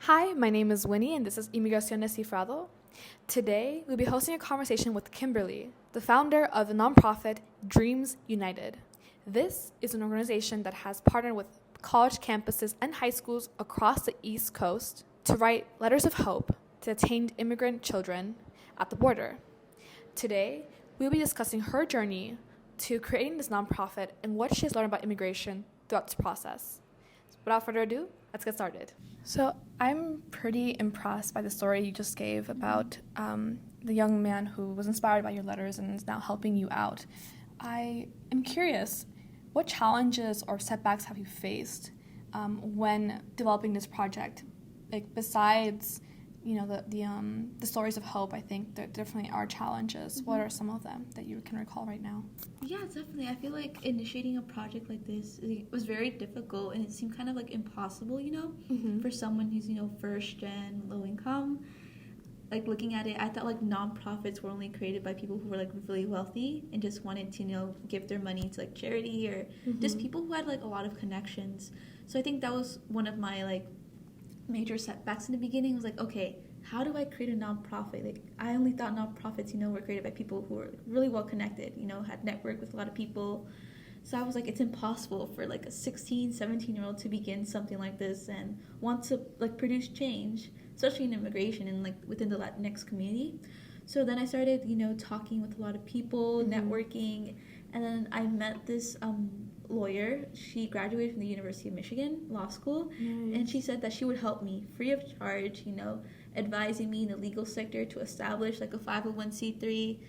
Hi, my name is Winnie, and this is Immigrants Cifrado. Today, we'll be hosting a conversation with Kimberly, the founder of the nonprofit Dreams United. This is an organization that has partnered with college campuses and high schools across the East Coast to write letters of hope to detained immigrant children at the border. Today, we'll be discussing her journey to creating this nonprofit and what she has learned about immigration throughout this process. Without further ado, let's get started. So I'm pretty impressed by the story you just gave about the young man who was inspired by your letters and is now helping you out. I am curious, what challenges or setbacks have you faced when developing this project? Like besides, the stories of hope, I think there definitely are challenges. What are some of them that you can recall right now? Yeah, definitely. I feel like initiating a project like this was very difficult, and it seemed kind of like impossible, for someone who's, first gen, low income. Like looking at it, I thought like nonprofits were only created by people who were like really wealthy and just wanted to, give their money to like charity or just people who had like a lot of connections. So I think that was one of my like major setbacks in the beginning. Was like, okay, how do I create a nonprofit? Like, I only thought nonprofits, were created by people who were really well connected, had networked with a lot of people. So I was like, it's impossible for like a 16, 17-year-old to begin something like this and want to like produce change, especially in immigration and like within the Latinx community. So then I started, talking with a lot of people, networking, and then I met this lawyer. She graduated from the University of Michigan Law School, and she said that she would help me free of charge, advising me in the legal sector to establish like a 501c3,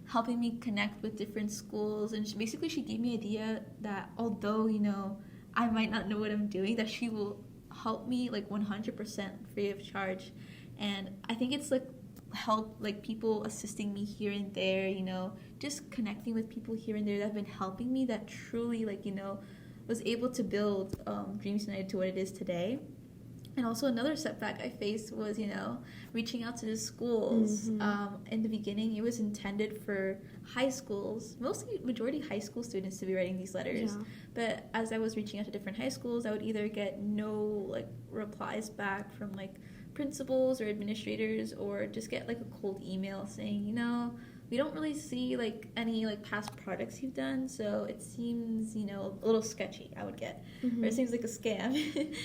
helping me connect with different schools. And she gave me an idea that although, I might not know what I'm doing, that she will help me like 100% free of charge. And I think it's like help like people assisting me here and there, just connecting with people here and there that have been helping me, that truly like, was able to build Dreams United to what it is today. And also another setback I faced was, reaching out to the schools. In the beginning, it was intended for high schools, majority high school students to be writing these letters. Yeah. But as I was reaching out to different high schools, I would either get no like replies back from like principals or administrators, or just get like a cold email saying, we don't really see like any like past products you've done, so it seems, a little sketchy, I would get. Or it seems like a scam.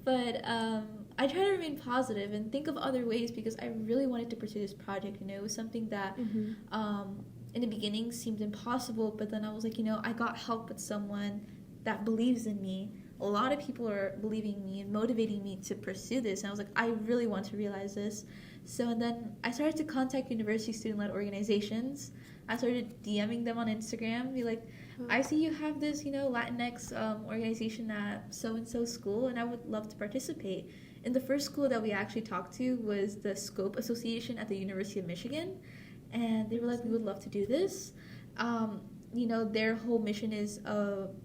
But I try to remain positive and think of other ways, because I really wanted to pursue this project. It was something that in the beginning seemed impossible, but then I was like, I got help with someone that believes in me. A lot of people are believing me and motivating me to pursue this. And I was like, I really want to realize this. So, and then I started to contact university student-led organizations. I started DMing them on Instagram, be like, I see you have this, Latinx organization at so-and-so school, and I would love to participate. And the first school that we actually talked to was the Scope Association at the University of Michigan. And they were like, we would love to do this. Their whole mission is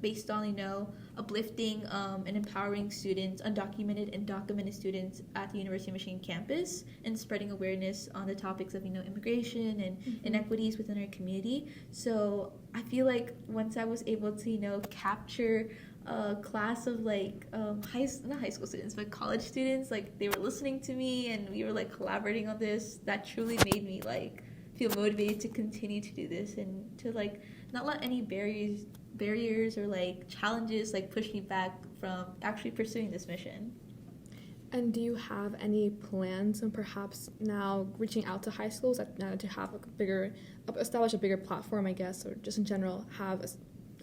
based on, uplifting and empowering students, undocumented and documented students at the University of Michigan campus, and spreading awareness on the topics of, immigration and inequities within our community. So I feel like once I was able to, capture a class of like not high school students, but college students, like they were listening to me and we were like collaborating on this, that truly made me like feel motivated to continue to do this and to like not let any barriers or like challenges like push me back from actually pursuing this mission. And do you have any plans on perhaps now reaching out to high schools now to have establish a bigger platform, I guess, or just in general have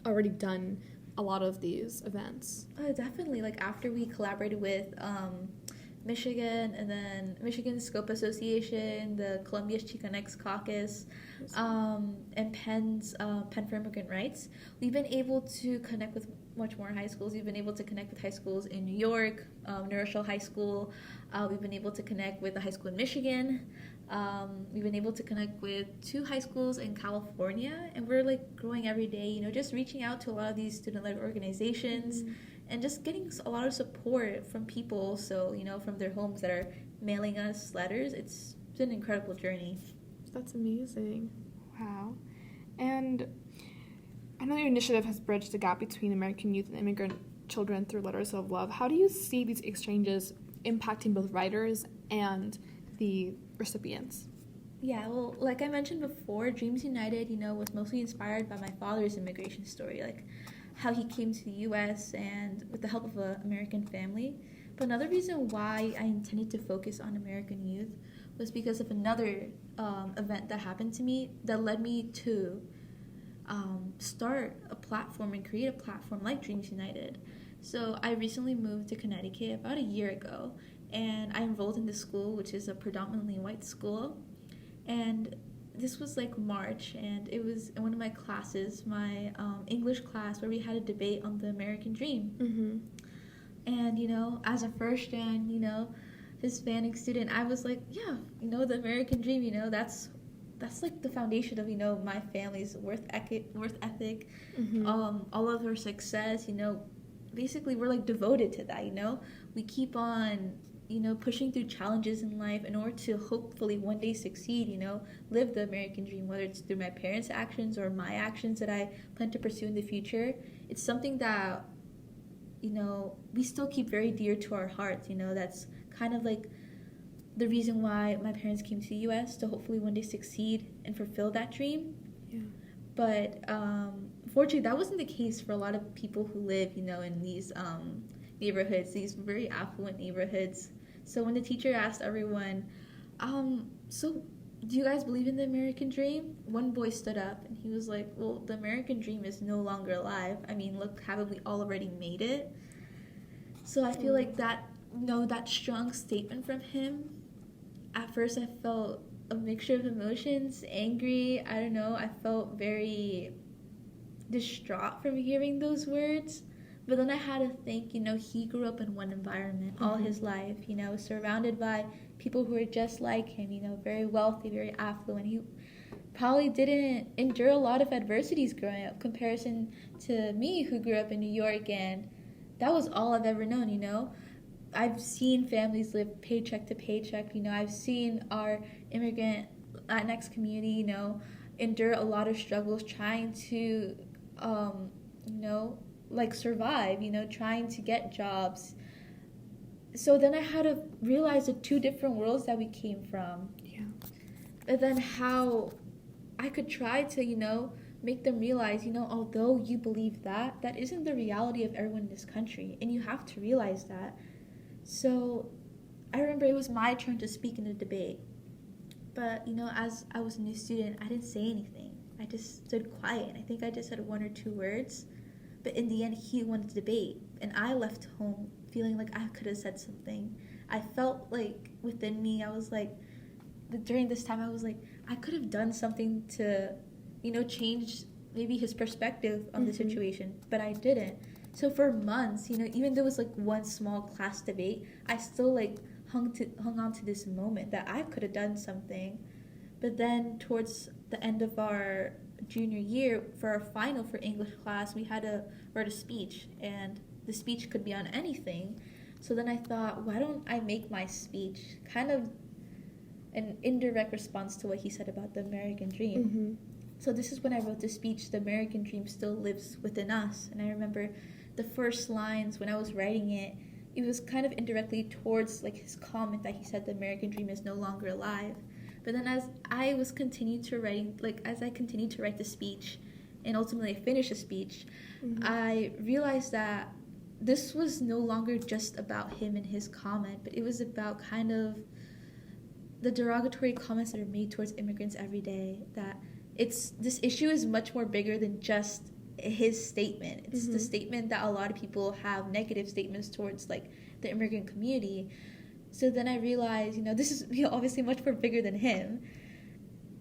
already done a lot of these events? Definitely. Like after we collaborated with Michigan, and then Michigan Scope Association, the Columbia's Chicanx Caucus, and Penn for Immigrant Rights, we've been able to connect with much more high schools. We've been able to connect with high schools in New York, New Rochelle High School. We've been able to connect with a high school in Michigan. We've been able to connect with 2 high schools in California, and we're like growing every day, just reaching out to a lot of these student-led organizations. And just getting a lot of support from people, so, from their homes that are mailing us letters. It's been an incredible journey. That's amazing. Wow. And I know your initiative has bridged the gap between American youth and immigrant children through letters of love. How do you see these exchanges impacting both writers and the recipients? Yeah, well, like I mentioned before, Dreams United, was mostly inspired by my father's immigration story, like how he came to the U.S. and with the help of an American family. But another reason why I intended to focus on American youth was because of another event that happened to me that led me to start a platform and create a platform like Dreams United. So I recently moved to Connecticut about a year ago, and I enrolled in this school, which is a predominantly white school. And this was like March, and it was in one of my classes, my English class, where we had a debate on the American dream. Mm-hmm. And, as a first-gen, Hispanic student, I was like, yeah, the American dream, that's like the foundation of, my family's worth ethic, Mm-hmm. all of our success, basically we're like devoted to that, we keep on pushing through challenges in life in order to hopefully one day succeed, live the American dream, whether it's through my parents' actions or my actions that I plan to pursue in the future. It's something that, we still keep very dear to our hearts, that's kind of like the reason why my parents came to the U.S. to hopefully one day succeed and fulfill that dream. Yeah. But fortunately, that wasn't the case for a lot of people who live, in these neighborhoods, these very affluent neighborhoods. So when the teacher asked everyone, so do you guys believe in the American dream? One boy stood up and he was like, well, the American dream is no longer alive. I mean, look, haven't we all already made it? So I feel like that strong statement from him, at first I felt a mixture of emotions, angry, I don't know, I felt very distraught from hearing those words. But then I had to think, he grew up in one environment all his life, surrounded by people who were just like him, very wealthy, very affluent. He probably didn't endure a lot of adversities growing up, comparison to me who grew up in New York, and that was all I've ever known, I've seen families live paycheck to paycheck, I've seen our immigrant Latinx community, endure a lot of struggles trying to, survive, trying to get jobs. So then I had to realize the two different worlds that we came from. Yeah. And then how I could try to, make them realize, although you believe that isn't the reality of everyone in this country, and you have to realize that. So I remember it was my turn to speak in the debate. But, as I was a new student, I didn't say anything. I just stood quiet, and I think I just said one or two words. But in the end, he won the debate, and I left home feeling like I could have said something. I felt like within me, I was like, during this time, I was like, I could have done something to, change maybe his perspective on the situation, but I didn't. So for months, even though it was like one small class debate, I still hung on to this moment that I could have done something. But then towards the end of our junior year, for our final for English class, we had to write a speech, and the speech could be on anything. So then I thought, why don't I make my speech kind of an indirect response to what he said about the American dream. Mm-hmm. So this is when I wrote the speech, the American dream still lives within us. And I remember the first lines when I was writing it, it was kind of indirectly towards his comment that he said the American dream is no longer alive. But then as I continued to write the speech, and ultimately I finished the speech, I realized that this was no longer just about him and his comment, but it was about kind of the derogatory comments that are made towards immigrants every day, that this issue is much more bigger than just his statement. It's the statement that a lot of people have negative statements towards the immigrant community. So then I realized, this is obviously much more bigger than him.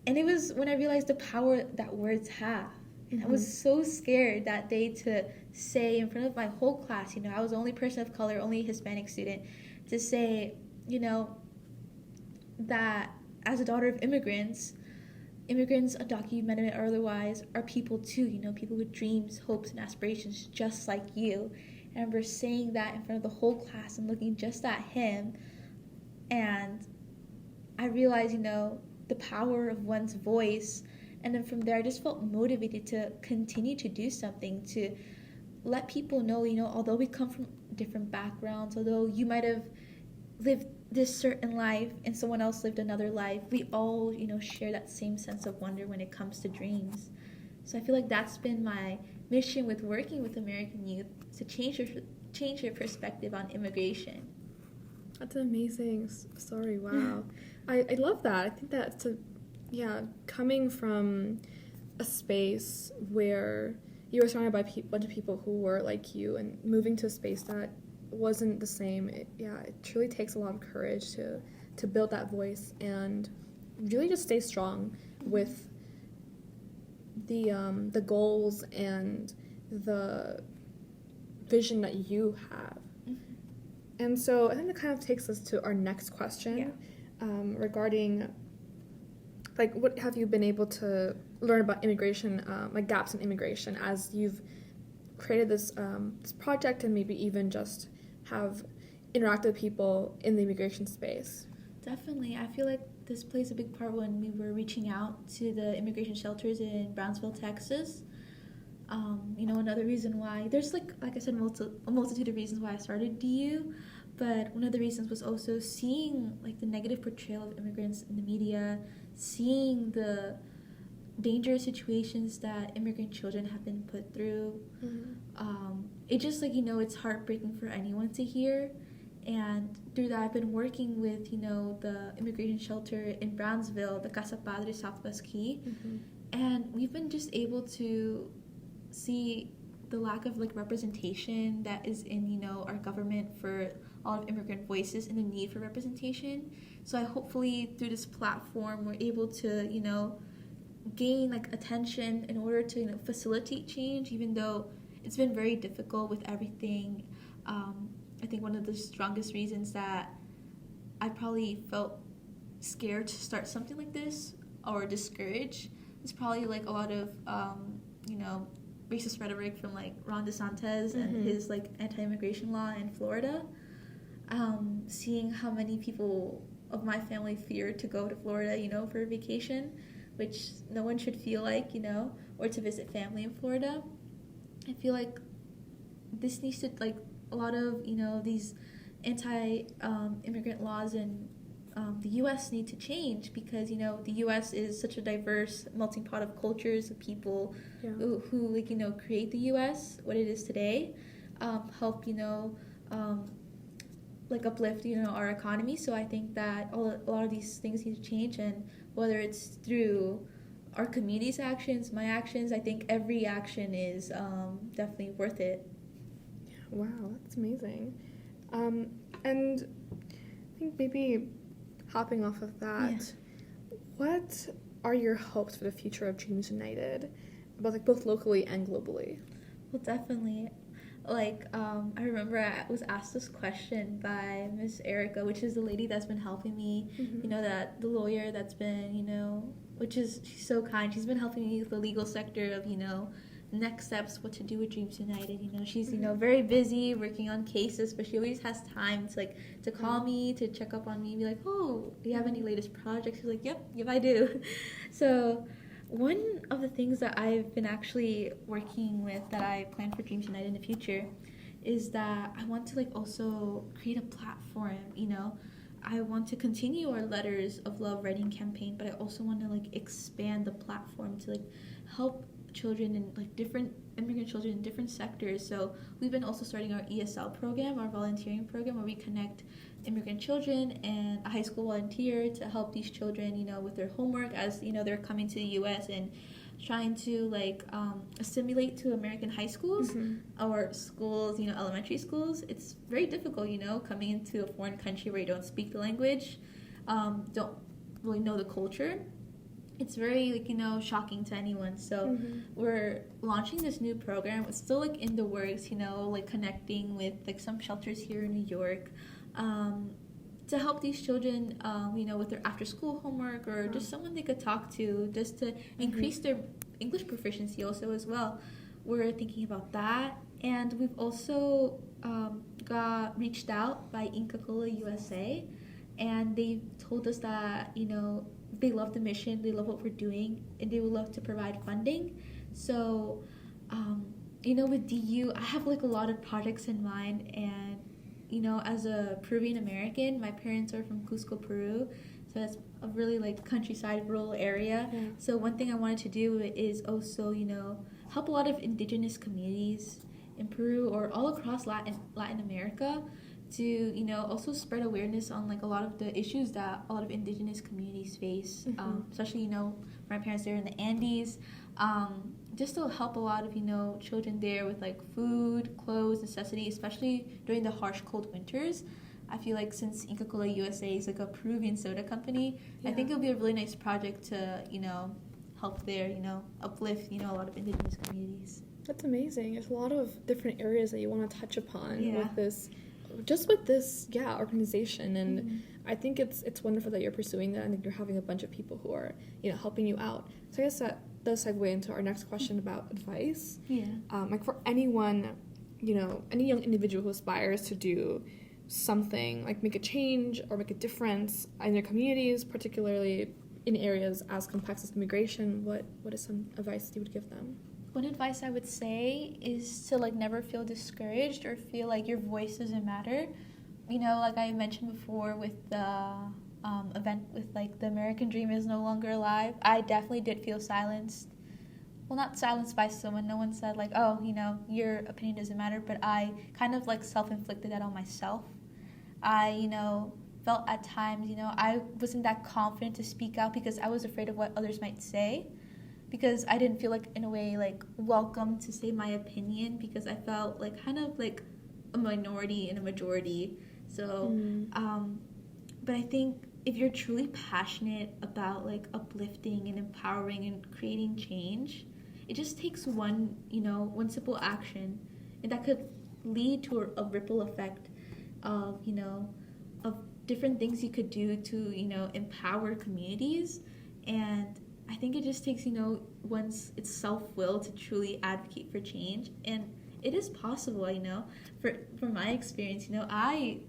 And it was when I realized the power that words have. And I was so scared that day to say in front of my whole class, I was the only person of color, only Hispanic student, to say, that as a daughter of immigrants, undocumented or otherwise, are people too, people with dreams, hopes, and aspirations just like you. And I remember saying that in front of the whole class and looking just at him, and I realized, the power of one's voice. And then from there, I just felt motivated to continue to do something, to let people know, although we come from different backgrounds, although you might have lived this certain life and someone else lived another life, we all, share that same sense of wonder when it comes to dreams. So I feel like that's been my mission with working with American youth, to change their perspective on immigration. That's an amazing story. Wow. I love that. I think that's coming from a space where you were surrounded by a bunch of people who were like you, and moving to a space that wasn't the same. It truly takes a lot of courage to build that voice and really just stay strong with the goals and the vision that you have. And so I think that kind of takes us to our next question, regarding, like, what have you been able to learn about immigration, like gaps in immigration, as you've created this project, and maybe even just have interacted with people in the immigration space? Definitely. I feel like this plays a big part when we were reaching out to the immigration shelters in Brownsville, Texas. Another reason why, there's like I said, a multitude of reasons why I started DU, but one of the reasons was also seeing like the negative portrayal of immigrants in the media, seeing the dangerous situations that immigrant children have been put through. It just it's heartbreaking for anyone to hear. And through that, I've been working with the immigration shelter in Brownsville, the Casa Padre Southwest Key, and we've been just able to see the lack of representation that is in our government for all of immigrant voices, and the need for representation. So I hopefully through this platform we're able to gain attention in order to facilitate change, even though it's been very difficult with everything. I think one of the strongest reasons that I probably felt scared to start something like this or discouraged is probably a lot of racist rhetoric from Ron DeSantis and his anti-immigration law in Florida. Seeing how many people of my family fear to go to Florida, for a vacation, which no one should feel or to visit family in Florida. I feel like this needs to a lot of these anti-immigrant laws in the U.S. need to change, because the U.S. is such a diverse melting pot of cultures, of people who create the U.S. what it is today, help uplift our economy. So I think that a lot of these things need to change, and whether it's through our community's actions, my actions, I think every action is definitely worth it. Wow, that's amazing. And I think maybe hopping off of that, what are your hopes for the future of Dreams United, both locally and globally? Well, definitely. I remember I was asked this question by Miss Erica, which is the lady that's been helping me, that the lawyer that's been, she's so kind. She's been helping me with the legal sector of, next steps, what to do with Dreams United. She's very busy working on cases, but she always has time to call me, to check up on me, and be like, oh, do you have any latest projects? She's like, yep I do. So one of the things that I've been actually working with, that I plan for Dreams United in the future, is that I want to also create a platform. I want to continue our Letters of Love writing campaign, but I also want to expand the platform to help children in different immigrant children in different sectors. So we've been also starting our ESL program, our volunteering program, where we connect immigrant children and a high school volunteer to help these children with their homework as they're coming to the US and trying to assimilate to American high schools or schools, elementary schools. It's very difficult, coming into a foreign country where you don't speak the language, don't really know the culture. It's very shocking to anyone. So we're launching this new program. It's still in the works, connecting with some shelters here in New York, to help these children, with their after school homework, or just someone they could talk to, just to increase their English proficiency also as well. We're thinking about that. And we've also got reached out by Inca Cola USA, and they told us that they love the mission, they love what we're doing, and they would love to provide funding. So with DU, I have a lot of projects in mind, and you know, as a Peruvian American, my parents are from Cusco, Peru, so that's a really like countryside rural area. Yeah. So one thing I wanted to do is also, you know, help a lot of indigenous communities in Peru or all across Latin America to, you know, also spread awareness on like a lot of the issues that a lot of indigenous communities face, especially, you know, my parents there in the Andes, just to help a lot of, you know, children there with like food, clothes, necessity, especially during the harsh cold winters. I feel like since Inca Cola USA is like a Peruvian soda company, I think it'll be a really nice project to, you know, help there, you know, uplift, you know, a lot of indigenous communities. That's amazing. There's a lot of different areas that you want to touch upon with this organization, and I think it's wonderful that you're pursuing that and that you're having a bunch of people who are, you know, helping you out. So I guess that does segue into our next question about advice. Like for anyone, you know, any young individual who aspires to do something like make a change or make a difference in their communities, particularly in areas as complex as immigration, what is some advice you would give them? One advice I would say is to like never feel discouraged or feel like your voice doesn't matter. You know, like I mentioned before with the event with like the American dream is no longer alive, I definitely did feel silenced. Well, not silenced by someone. No one said like, oh, you know, your opinion doesn't matter, but I kind of like self-inflicted that on myself. I, you know, felt at times, you know, I wasn't that confident to speak out because I was afraid of what others might say. Because I didn't feel like, in a way, like, welcome to say my opinion because I felt like kind of like a minority in a majority. So, but I think if you're truly passionate about like uplifting and empowering and creating change, it just takes one simple action, and that could lead to a ripple effect of, you know, of different things you could do to, you know, empower communities. And I think it just takes, you know, one's its self-will to truly advocate for change. And it is possible, you know. From my experience, you know, I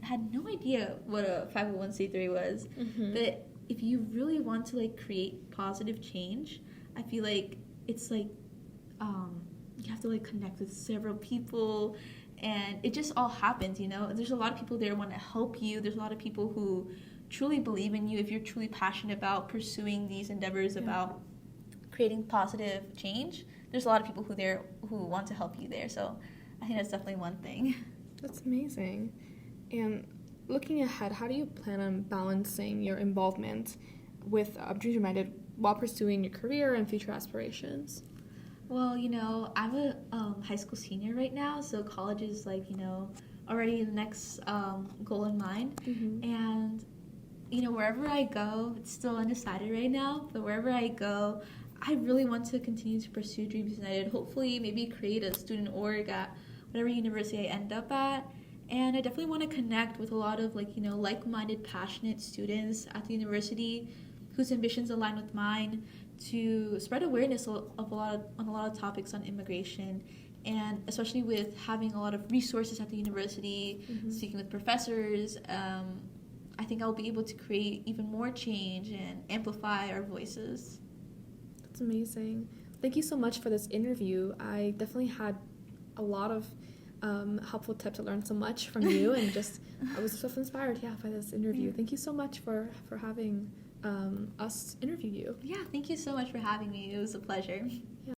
had no idea what a 501c3 was. But if you really want to, like, create positive change, I feel like it's, like, you have to, like, connect with several people. And it just all happens, you know. There's a lot of people there who want to help you. There's a lot of people who truly believe in you if you're truly passionate about pursuing these endeavors about creating positive change. There's a lot of people who want to help you there, so I think that's definitely one thing. That's amazing. And looking ahead, how do you plan on balancing your involvement with Dreams United while pursuing your career and future aspirations? Well, you know, I'm a high school senior right now, so college is like, you know, already the next goal in mind. And you know, wherever I go, it's still undecided right now, but wherever I go, I really want to continue to pursue Dreams United. Hopefully, maybe create a student org at whatever university I end up at. And I definitely want to connect with a lot of, like, you know, like-minded, passionate students at the university whose ambitions align with mine to spread awareness on a lot of topics on immigration. And especially with having a lot of resources at the university, speaking with professors, I think I'll be able to create even more change and amplify our voices. That's amazing. Thank you so much for this interview. I definitely had a lot of helpful tips. I learned so much from you, and just I was so inspired, by this interview. Thank you so much for having us interview you. Yeah, thank you so much for having me. It was a pleasure.